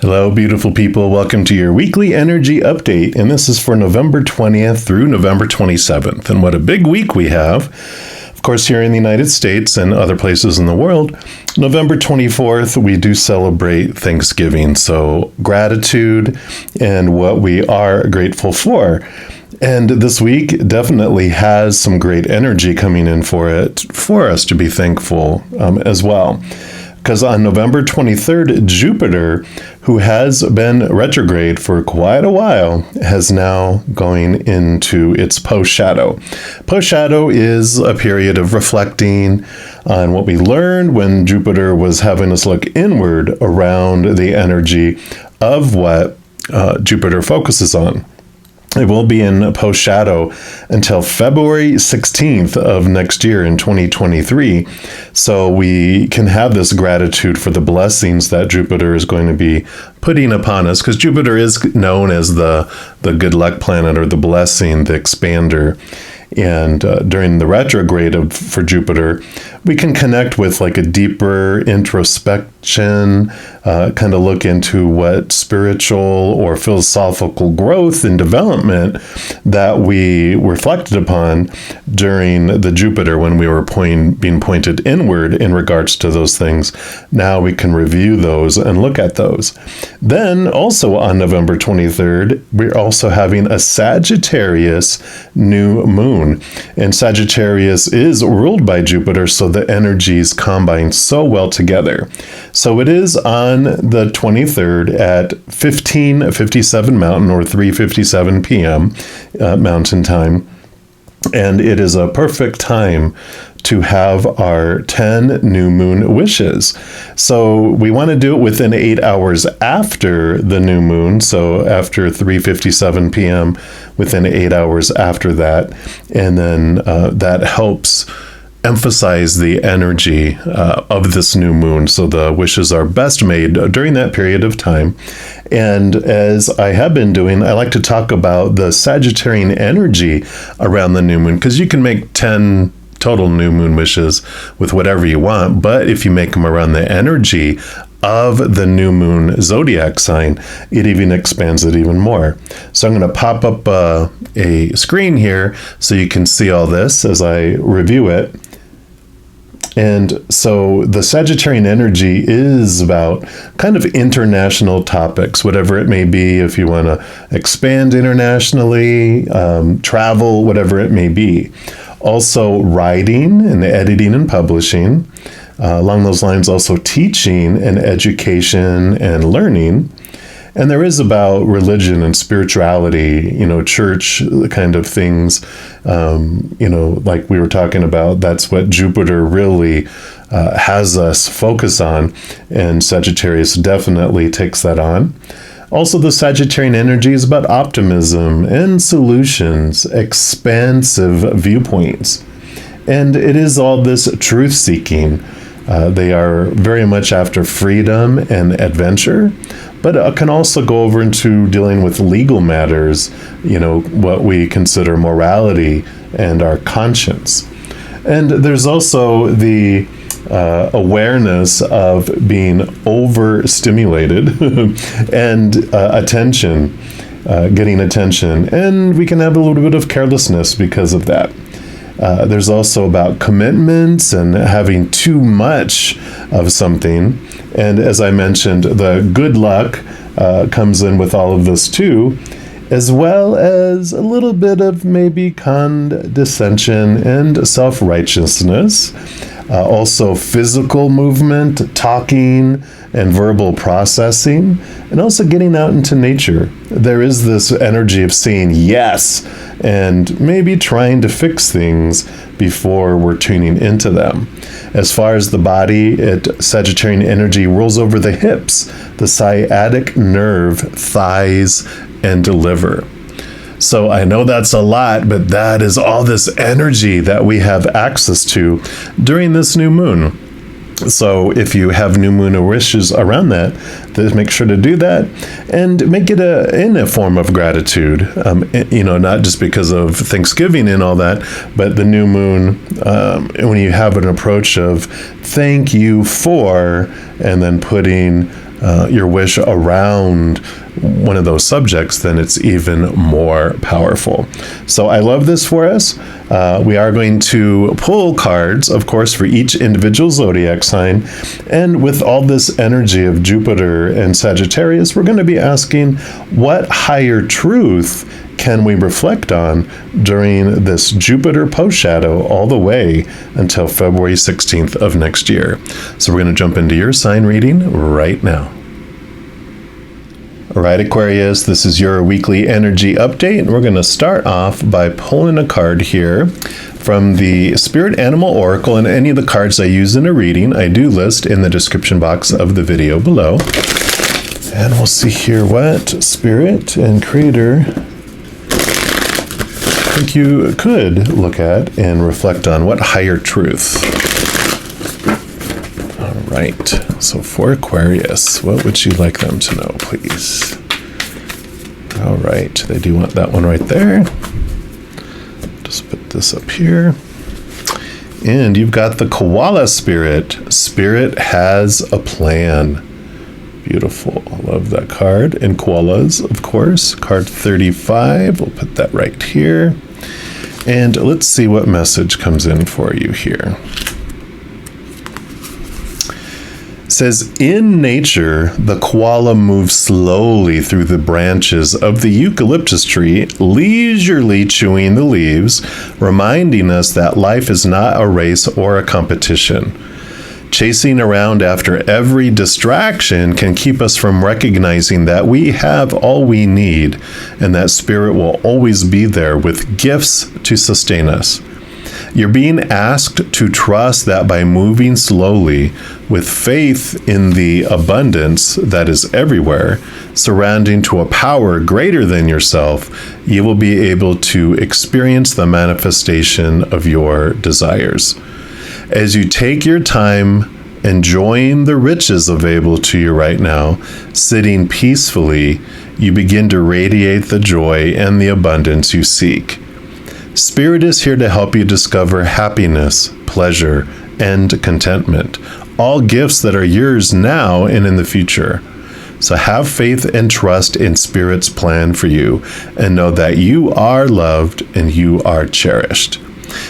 Hello, beautiful people. Welcome to your weekly energy update. And this is for November 20th through November 27th. And what a big week we have. Of course, here in the United States and other places in the world, November 24th, we do celebrate Thanksgiving. So gratitude and what we are grateful for. And this week definitely has some great energy coming in for us to be thankful as well. Because on November 23rd, Jupiter, who has been retrograde for quite a while, has now going into its post-shadow. Post-shadow is a period of reflecting on what we learned when Jupiter was having us look inward around the energy of what Jupiter focuses on. It will be in post-shadow until February 16th of next year in 2023. So we can have this gratitude for the blessings that Jupiter is going to be putting upon us, because Jupiter is known as the good luck planet, or the blessing, the expander. And during the retrograde for Jupiter, we can connect with like a deeper introspection, kind of look into what spiritual or philosophical growth and development that we reflected upon during the Jupiter when we were being pointed inward in regards to those things. Now we can review those and look at those. Then also on November 23rd, we're also having a Sagittarius new moon. And Sagittarius is ruled by Jupiter, so the energies combine so well together. So it is on the 23rd at 15:57 Mountain, or 3:57 p.m. Mountain time. And it is a perfect time to have our 10 new moon wishes. So we want to do it within 8 hours after the new moon. So after 3:57 p.m., within 8 hours after that. And then that helps emphasize the energy of this new moon. So the wishes are best made during that period of time. And as I have been doing, I like to talk about the Sagittarian energy around the new moon, because you can make 10 total new moon wishes with whatever you want, but if you make them around the energy of the new moon zodiac sign, it even expands it even more. So I'm going to pop up a screen here so you can see all this as I review it. And so the Sagittarian energy is about kind of international topics, whatever it may be, if you want to expand internationally, travel, whatever it may be. Also writing and editing and publishing. Along those lines, also teaching and education and learning. And there is about religion and spirituality, church kind of things, like we were talking about. That's what Jupiter really has us focus on. And Sagittarius definitely takes that on. Also, the Sagittarian energy is about optimism and solutions, expansive viewpoints. And it is all this truth-seeking. They are very much after freedom and adventure, but it can also go over into dealing with legal matters, what we consider morality and our conscience. And there's also the awareness of being overstimulated and attention, getting attention. And we can have a little bit of carelessness because of that. There's also about commitments and having too much of something. And as I mentioned, the good luck comes in with all of this too, as well as a little bit of maybe condescension and self-righteousness. Also physical movement, talking, and verbal processing, and also getting out into nature. There is this energy of saying yes and maybe trying to fix things before we're tuning into them. As far as the body, Sagittarian energy rolls over the hips, the sciatic nerve, thighs, and liver. So I know that's a lot, but that is all this energy that we have access to during this new moon. So if you have new moon wishes around that, then make sure to do that and make it in a form of gratitude. Not just because of Thanksgiving and all that, but the new moon, when you have an approach of thank you for, and then putting your wish around one of those subjects, then it's even more powerful. So I love this for us. We are going to pull cards, of course, for each individual zodiac sign. And with all this energy of Jupiter and Sagittarius, we're going to be asking, what higher truth can we reflect on during this Jupiter post-shadow all the way until February 16th of next year? So we're going to jump into your sign reading right now. All right, Aquarius, this is your weekly energy update. And we're going to start off by pulling a card here from the Spirit Animal Oracle, and any of the cards I use in a reading, I do list in the description box of the video below. And we'll see here what Spirit and Creator I think you could look at and reflect on what higher truth. All right, so for Aquarius, what would you like them to know, please? All right, they do want that one right there. Just put this up here. And you've got the Koala Spirit. Spirit has a plan. Beautiful. I love that card. And koalas, of course. Card 35. We'll put that right here. And let's see what message comes in for you here. It says, in nature, the koala moves slowly through the branches of the eucalyptus tree, leisurely chewing the leaves, reminding us that life is not a race or a competition. Chasing around after every distraction can keep us from recognizing that we have all we need and that Spirit will always be there with gifts to sustain us. You're being asked to trust that by moving slowly, with faith in the abundance that is everywhere, surrounding to a power greater than yourself, you will be able to experience the manifestation of your desires. As you take your time enjoying the riches available to you right now, sitting peacefully, you begin to radiate the joy and the abundance you seek. Spirit is here to help you discover happiness, pleasure, and contentment, all gifts that are yours now and in the future. So have faith and trust in Spirit's plan for you, and know that you are loved and you are cherished.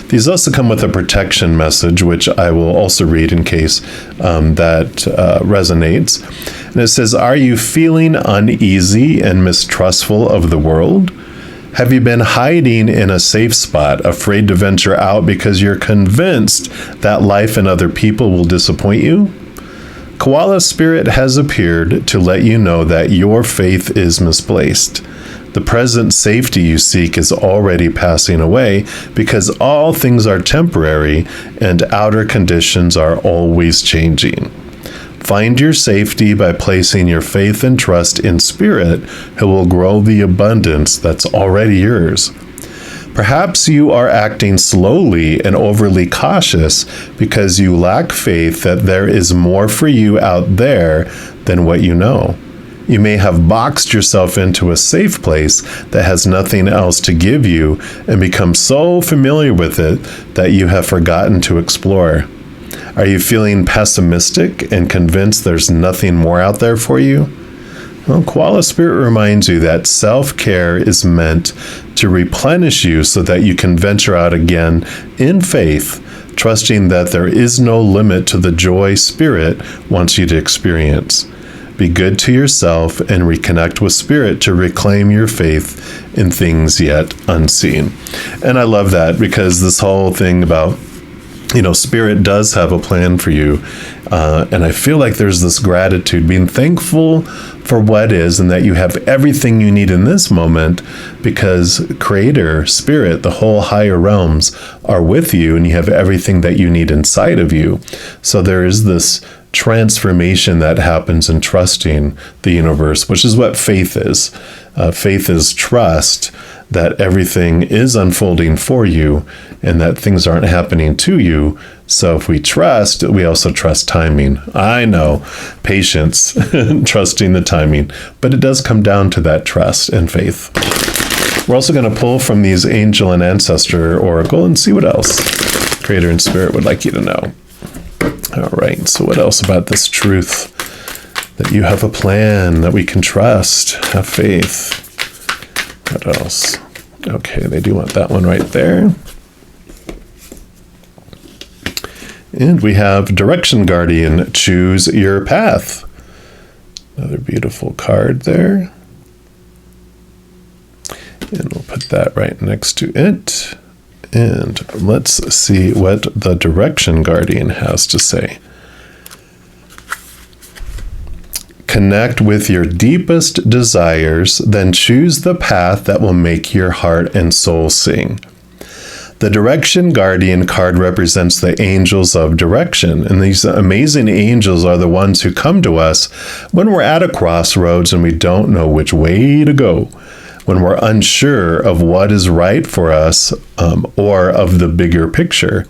These also come with a protection message, which I will also read in case that resonates. And it says, are you feeling uneasy and mistrustful of the world? Have you been hiding in a safe spot, afraid to venture out because you're convinced that life and other people will disappoint you? Koala Spirit has appeared to let you know that your faith is misplaced. The present safety you seek is already passing away because all things are temporary and outer conditions are always changing. Find your safety by placing your faith and trust in Spirit, who will grow the abundance that's already yours. Perhaps you are acting slowly and overly cautious because you lack faith that there is more for you out there than what you know. You may have boxed yourself into a safe place that has nothing else to give you and become so familiar with it that you have forgotten to explore. Are you feeling pessimistic and convinced there's nothing more out there for you? Well, Koala Spirit reminds you that self-care is meant to replenish you so that you can venture out again in faith, trusting that there is no limit to the joy Spirit wants you to experience. Be good to yourself and reconnect with Spirit to reclaim your faith in things yet unseen. And I love that because this whole thing about, Spirit does have a plan for you. And I feel like there's this gratitude, being thankful for what is and that you have everything you need in this moment because Creator, Spirit, the whole higher realms are with you and you have everything that you need inside of you. So there is this transformation that happens in trusting the universe, which is what faith is. Faith is trust that everything is unfolding for you and that things aren't happening to you. So if we trust, we also trust timing. I know, patience, trusting the timing, but it does come down to that trust and faith. We're also going to pull from these angel and ancestor oracle and see what else Creator and Spirit would like you to know. All right, so what else about this truth that you have a plan that we can trust, have faith. What else? Okay, they do want that one right there. And we have Direction Guardian, choose your path. Another beautiful card there. And we'll put that right next to it. And let's see what the Direction Guardian has to say. Connect with your deepest desires, then choose the path that will make your heart and soul sing. The Direction Guardian card represents the angels of direction, and these amazing angels are the ones who come to us when we're at a crossroads and we don't know which way to go, when we're unsure of what is right for us or of the bigger picture.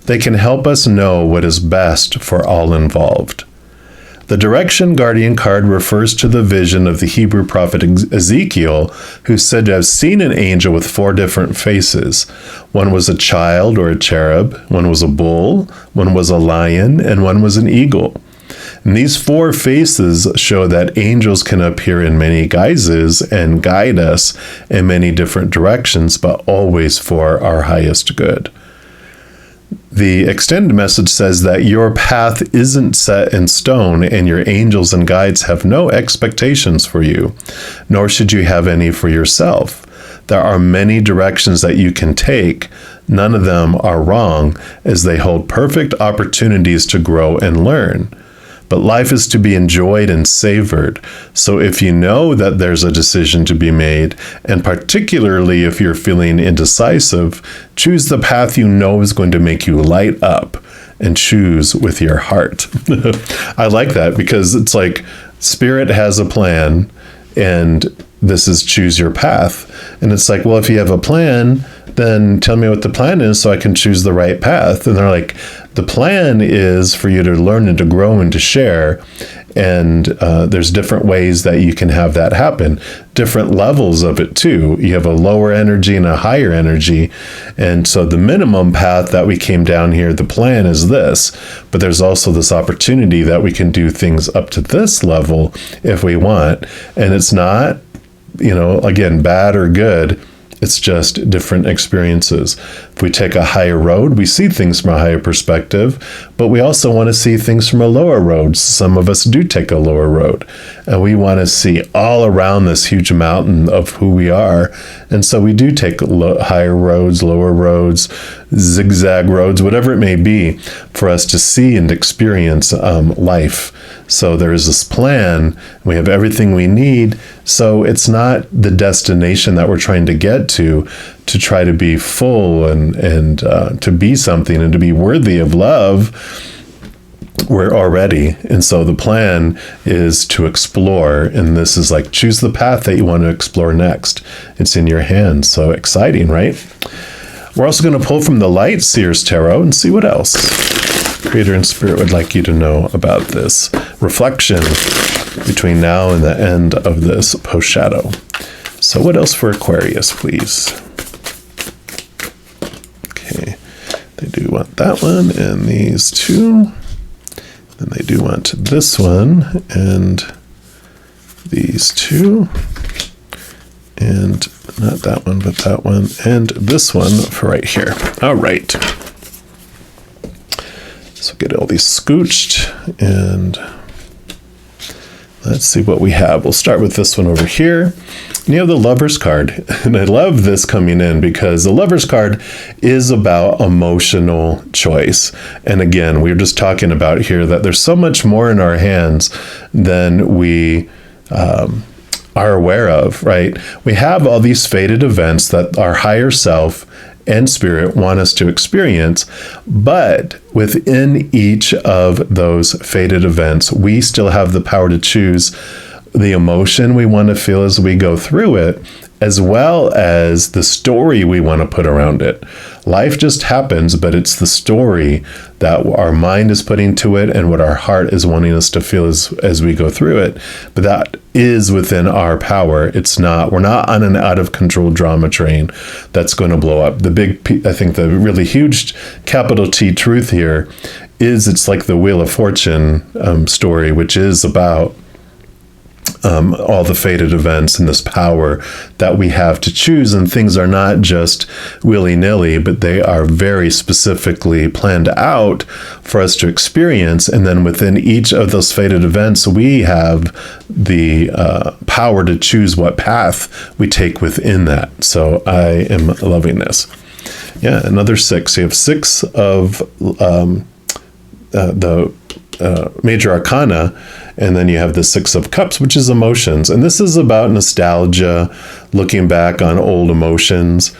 They can help us know what is best for all involved. The Direction Guardian card refers to the vision of the Hebrew prophet Ezekiel, who said to have seen an angel with 4 different faces. One was a child or a cherub, one was a bull, one was a lion, and one was an eagle. And these 4 faces show that angels can appear in many guises and guide us in many different directions, but always for our highest good. The extended message says that your path isn't set in stone and your angels and guides have no expectations for you, nor should you have any for yourself. There are many directions that you can take. None of them are wrong, as they hold perfect opportunities to grow and learn. But life is to be enjoyed and savored. So if you know that there's a decision to be made, and particularly if you're feeling indecisive, choose the path you know is going to make you light up, and choose with your heart. I like that, because it's like Spirit has a plan, and this is choose your path. And it's like, well, if you have a plan, then tell me what the plan is so I can choose the right path. And they're like, the plan is for you to learn and to grow and to share. And there's different ways that you can have that happen. Different levels of it too. You have a lower energy and a higher energy. And so the minimum path that we came down here, the plan is this. But there's also this opportunity that we can do things up to this level if we want. And it's not, again, bad or good. It's just different experiences. If we take a higher road, we see things from a higher perspective, but we also want to see things from a lower road. Some of us do take a lower road, and we want to see all around this huge mountain of who we are. And so we do take higher roads, lower roads, zigzag roads, whatever it may be, for us to see and experience life. So there is this plan. We have everything we need. So it's not the destination that we're trying to get to try to be full and to be something and to be worthy of love. We're already. And so the plan is to explore. And this is like, choose the path that you want to explore next. It's in your hands. So exciting, right? We're also going to pull from the Light Seers Tarot and see what else Creator and Spirit would like you to know about this reflection between now and the end of this post shadow. So what else for Aquarius, please? Okay, they do want that one and these 2. And they do want this one and these 2. And not that one, but that one and this one for right here. All right. So get all these scooched and let's see what we have. We'll start with this one over here. You have the Lover's card. And I love this coming in because the Lover's card is about emotional choice. And again, we were just talking about here that there's so much more in our hands than we are aware of, right? We have all these fated events that our higher self and Spirit want us to experience, but within each of those fated events, we still have the power to choose the emotion we want to feel as we go through it, as well as the story we want to put around it. Life just happens, but it's the story that our mind is putting to it and what our heart is wanting us to feel as we go through it. But that is within our power. We're not on an out of control drama train that's going to blow up. I think the really huge capital T truth here is it's like the Wheel of Fortune story, which is about all the fated events and this power that we have to choose. And things are not just willy-nilly, but they are very specifically planned out for us to experience. And then within each of those fated events, we have the power to choose what path we take within that. So I am loving this. Yeah, another 6. You have 6 of the major arcana, and then you have the 6 of cups, which is emotions. And this is about nostalgia, looking back on old emotions.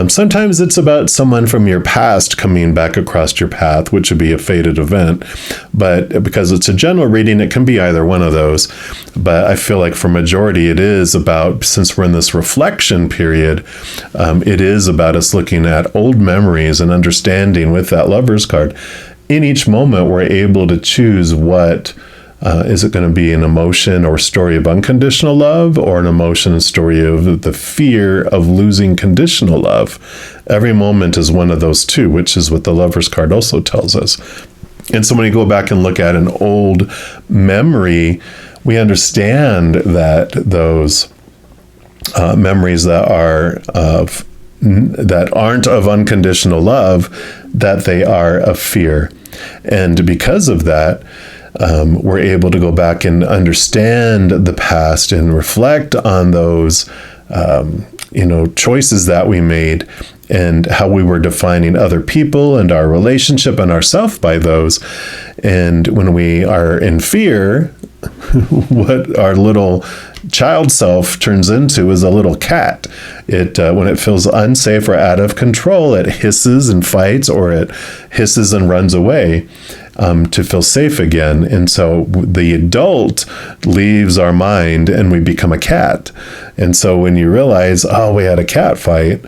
Sometimes it's about someone from your past coming back across your path, which would be a fated event. But because it's a general reading, it can be either one of those. But I feel like for majority, it is about, since we're in this reflection period, it is about us looking at old memories and understanding with that Lover's card. In each moment, we're able to choose what is it going to be, an emotion or story of unconditional love, or an emotion and story of the fear of losing conditional love. Every moment is one of those two, which is what the Lover's card also tells us. And so when you go back and look at an old memory, we understand that those memories that aren't of unconditional love, that they are of fear. And because of that, we're able to go back and understand the past and reflect on those, choices that we made and how we were defining other people and our relationship and ourself by those. And when we are in fear, what our little child self turns into is a little cat. When it feels unsafe or out of control, it hisses and fights, or it hisses and runs away to feel safe again. And so the adult leaves our mind and we become a cat. And so when you realize, oh, we had a cat fight,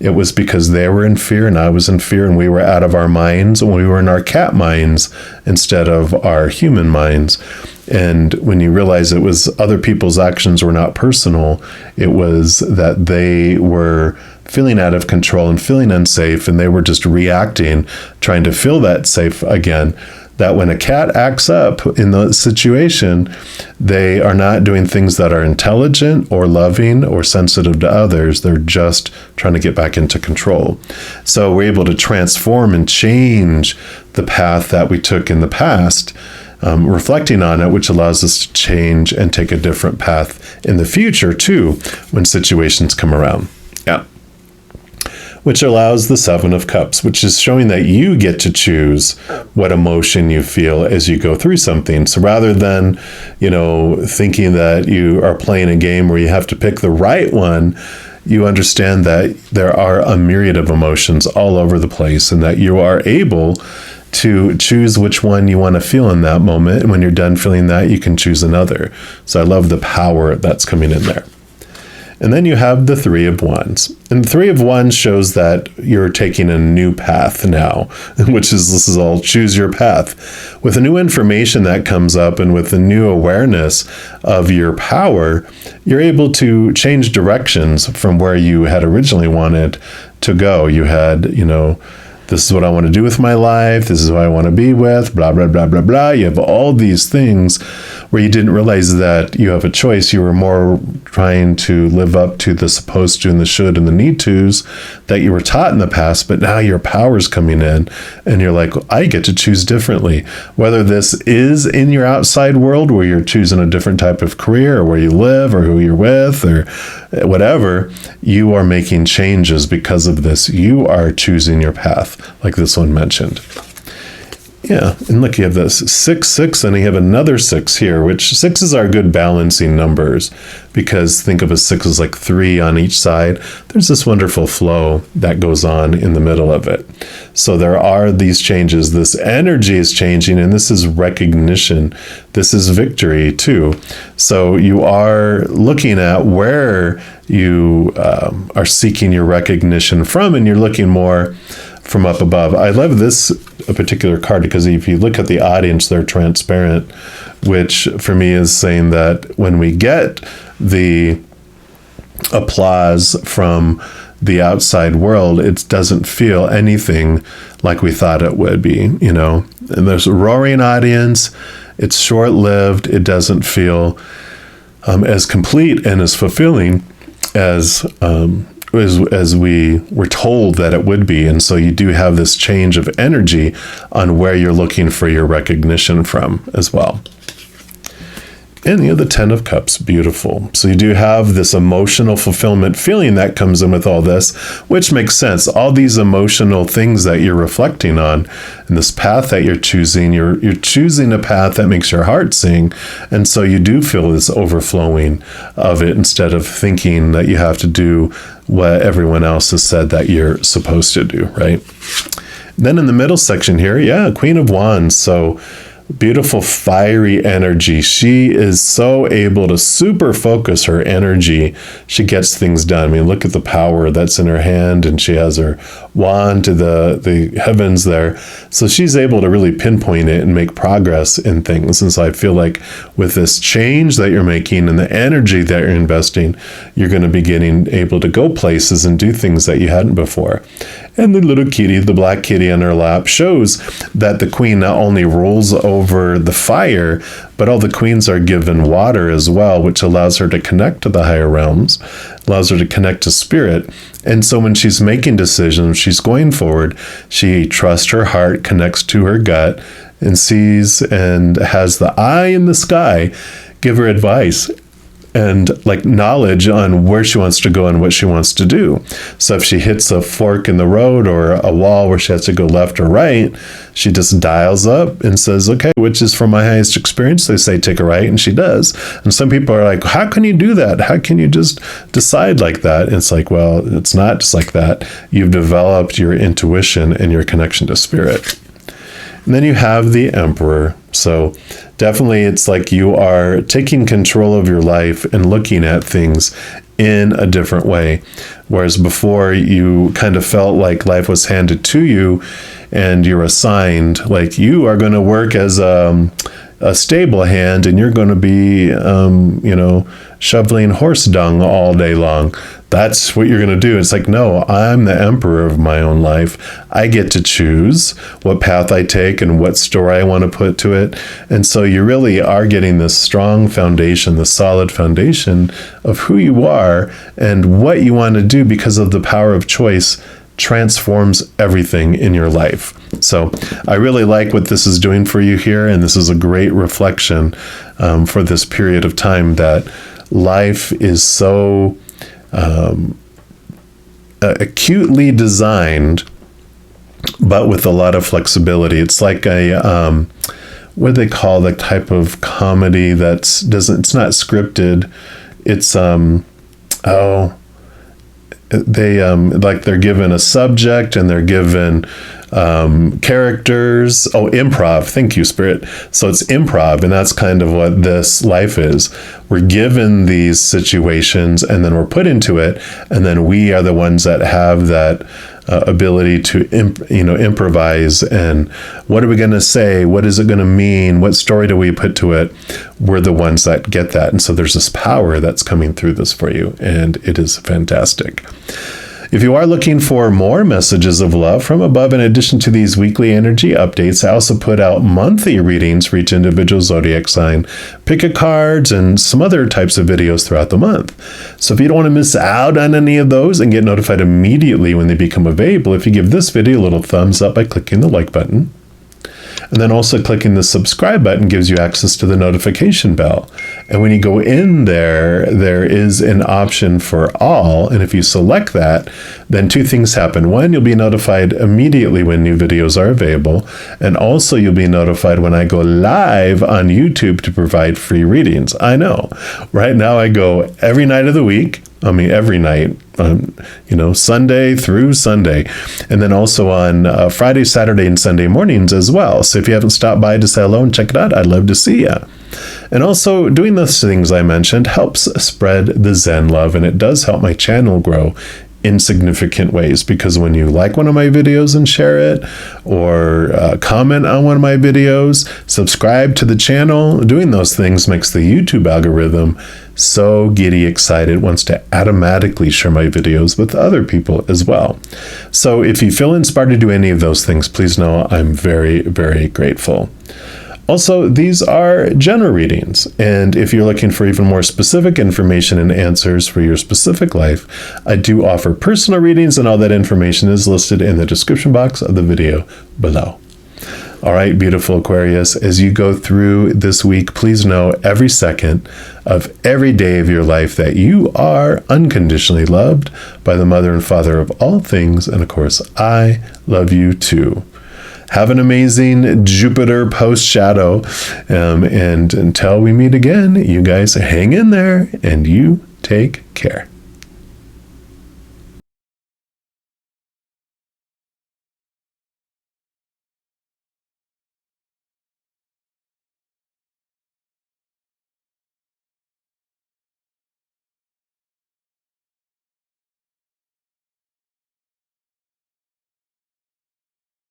it was because they were in fear and I was in fear, and we were out of our minds, and we were in our cat minds instead of our human minds. And when you realize it was other people's actions were not personal, it was that they were feeling out of control and feeling unsafe, and they were just reacting, trying to feel that safe again. That when a cat acts up in the situation, they are not doing things that are intelligent or loving or sensitive to others. They're just trying to get back into control. So we're able to transform and change the path that we took in the past, reflecting on it, which allows us to change and take a different path in the future too, when situations come around. Yeah. Which allows the 7 of Cups, which is showing that you get to choose what emotion you feel as you go through something. So rather than, thinking that you are playing a game where you have to pick the right one, you understand that there are a myriad of emotions all over the place, and that you are able to choose which one you want to feel in that moment. And when you're done feeling that, you can choose another. So I love the power that's coming in there. And then you have the 3 of Wands. And the 3 of Wands shows that you're taking a new path now, this is all choose your path. With the new information that comes up and with the new awareness of your power, you're able to change directions from where you had originally wanted to go. You had, this is what I want to do with my life. This is who I want to be with, blah, blah, blah, blah, blah. You have all these things where you didn't realize that you have a choice. You were more trying to live up to the supposed to and the should and the need tos that you were taught in the past, but now your power's coming in and you're like, I get to choose differently. Whether this is in your outside world where you're choosing a different type of career, or where you live, or who you're with, or whatever, you are making changes because of this. You are choosing your path, like this one mentioned. Yeah, and look, you have this 6, 6, and you have another 6 here, which 6s are good balancing numbers, because think of a 6 as like 3 on each side. There's this wonderful flow that goes on in the middle of it. So there are these changes. This energy is changing, and this is recognition. This is victory too. So you are looking at where you are seeking your recognition from, and you're looking more from up above. I love this particular card because if you look at the audience, they're transparent, which for me is saying that when we get the applause from the outside world, it doesn't feel anything like we thought it would be, And there's a roaring audience. It's short-lived. It doesn't feel as complete and as fulfilling as we were told that it would be. And so you do have this change of energy on where you're looking for your recognition from as well. And the 10 of Cups, beautiful. So you do have this emotional fulfillment feeling that comes in with all this, which makes sense. All these emotional things that you're reflecting on and this path that you're choosing, you're choosing a path that makes your heart sing. And so you do feel this overflowing of it instead of thinking that you have to do what everyone else has said that you're supposed to do, right? Then in the middle section here, Queen of Wands. So beautiful fiery energy. She is so able to super focus her energy. She gets things done. I mean, look at the power that's in her hand, and she has her wand to the heavens there. So she's able to really pinpoint it and make progress in things. And so I feel like with this change that you're making and the energy that you're investing, you're going to be able to go places and do things that you hadn't before. And the little kitty, the black kitty on her lap, shows that the queen not only rules over the fire, but all the queens are given water as well, which allows her to connect to the higher realms, allows her to connect to spirit. And so when she's making decisions, she's going forward, she trusts her heart, connects to her gut, and sees and has the eye in the sky give her advice and like knowledge on where she wants to go and what she wants to do. So if she hits a fork in the road or a wall where she has to go left or right, she just dials up and says, okay, which is from my highest experience? They say, take a right, and she does. And some people are like, how can you do that? How can you just decide like that? And it's like, well, it's not just like that. You've developed your intuition and your connection to spirit. And then you have the Emperor. So definitely it's like you are taking control of your life and looking at things in a different way. Whereas before you kind of felt like life was handed to you and you're assigned, like you are going to work as a stable hand and you're going to be, shoveling horse dung all day long. That's what you're going to do. It's like, no, I'm the emperor of my own life. I get to choose what path I take and what story I want to put to it. And so you really are getting this strong foundation, the solid foundation of who you are and what you want to do, because of the power of choice transforms everything in your life. So I really like what this is doing for you here. And this is a great reflection for this period of time, that life is so acutely designed, but with a lot of flexibility. It's like a what do they call the type of comedy it's not scripted. It's they're given a subject and they're given characters. Improv. Thank you, Spirit. So it's improv, and that's kind of what this life is. We're given these situations and then we're put into it, and then we are the ones that have that ability to improvise. And what are we going to say? What is it going to mean? What story do we put to it? We're the ones that get that. And so there's this power that's coming through this for you, and it is fantastic. If you are looking for more messages of love from above, in addition to these weekly energy updates, I also put out monthly readings for each individual zodiac sign, pick a cards, and some other types of videos throughout the month. So if you don't want to miss out on any of those and get notified immediately when they become available, if you give this video a little thumbs up by clicking the like button, and then also clicking the subscribe button gives you access to the notification bell. And when you go in there, there is an option for all. And if you select that, then two things happen. One, you'll be notified immediately when new videos are available. And also you'll be notified when I go live on YouTube to provide free readings. I know. Right now I go every night of the week. Every night, Sunday through Sunday, and then also on Friday, Saturday, and Sunday mornings as well. So if you haven't stopped by to say hello and check it out, I'd love to see you. And also doing those things I mentioned helps spread the Zen love, and it does help my channel grow in significant ways, because when you like one of my videos and share it, or comment on one of my videos, subscribe to the channel, doing those things makes the YouTube algorithm so giddy excited, wants to automatically share my videos with other people as well. So if you feel inspired to do any of those things, please know I'm very, very grateful. Also, these are general readings, and if you're looking for even more specific information and answers for your specific life, I do offer personal readings, and all that information is listed in the description box of the video below. All right, beautiful Aquarius, as you go through this week, please know every second of every day of your life that you are unconditionally loved by the Mother and Father of all things, and of course, I love you too. Have an amazing Jupiter post-shadow, and until we meet again, you guys hang in there, and you take care.